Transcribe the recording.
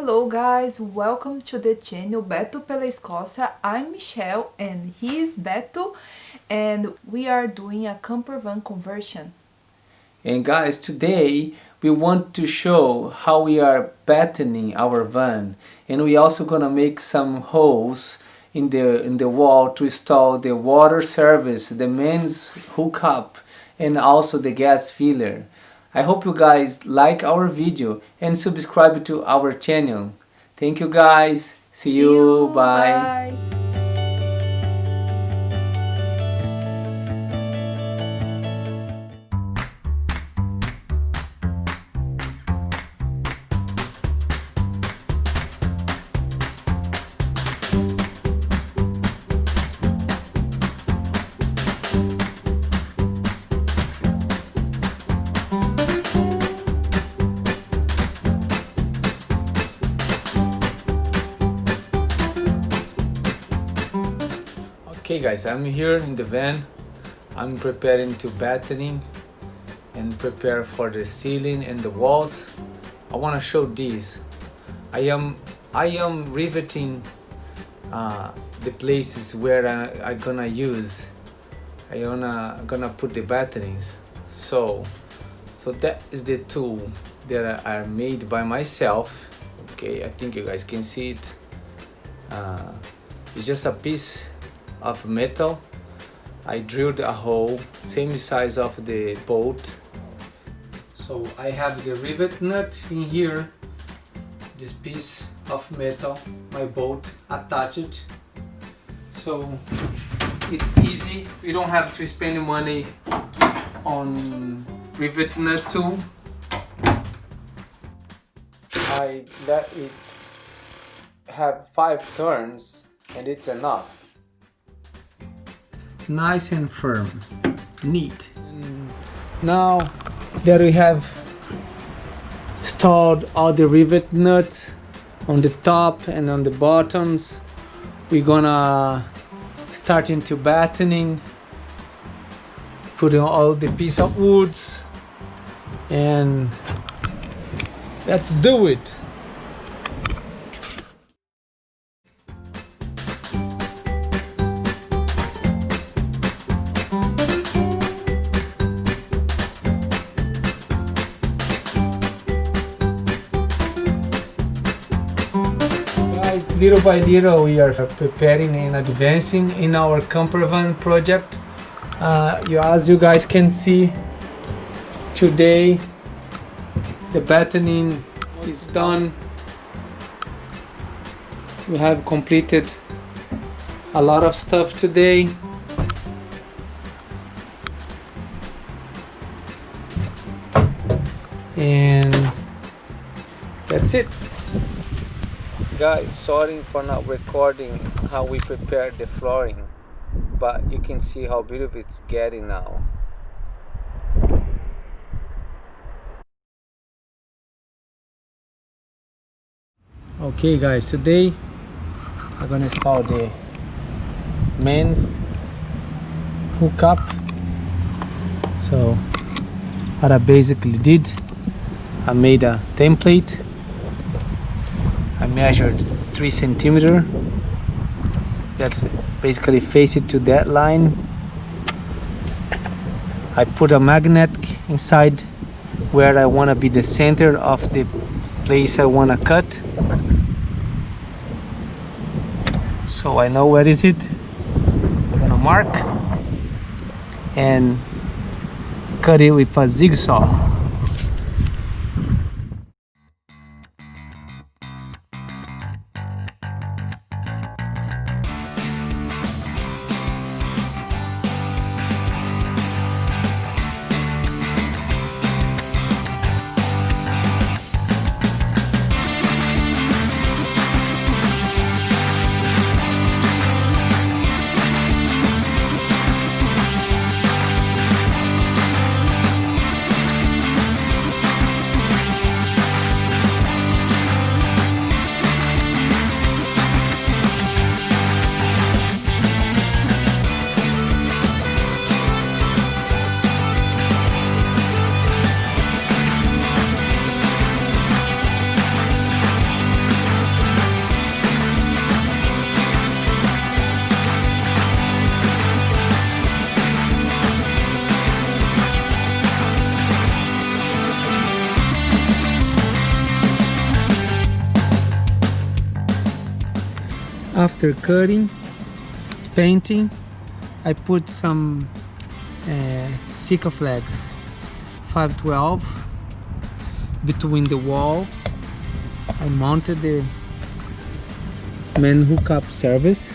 Hello guys, welcome to the channel Beto pela Escócia. I'm Michelle and he is Beto and we are doing a camper van conversion. And guys, today we want to show how we are battening our van, and we also gonna make some holes in the wall to install the water service, the mains hookup, and also the gas filler. I hope you guys like our video and subscribe to our channel. Thank you guys. See you. Bye. Okay guys, I'm here in the van. I'm preparing to battening and prepare for the ceiling and the walls. I want to show this. I am riveting the places where I gonna use. Gonna put the batterings. So that is the tool that I made by myself. Okay, I think you guys can see it. It's just a piece of metal. I drilled a hole same size of the bolt. So I have the rivet nut in here, this piece of metal, my bolt attached. So it's easy, you don't have to spend money on rivet nut tool. I let it have 5 turns and it's enough. Nice and firm, neat. And now that we have installed all the rivet nuts on the top and on the bottoms, we're gonna start into battening, putting all the piece of woods, and let's do it. Little by little we are preparing and advancing in our camper van project. As you guys can see, today the battening is done. We have completed a lot of stuff today. And that's it. Guys, sorry for not recording how we prepared the flooring, but you can see how beautiful it's getting now. Okay guys, today I'm gonna install the mains hookup. So what I basically did, I made a template. I measured 3 centimeters. That's basically face it to that line. I put a magnet inside where I want to be the center of the place I want to cut. So I know where is it. I'm gonna mark and cut it with a jigsaw. After cutting, painting, I put some Sikaflex 512 between the wall. I mounted the main hookup service.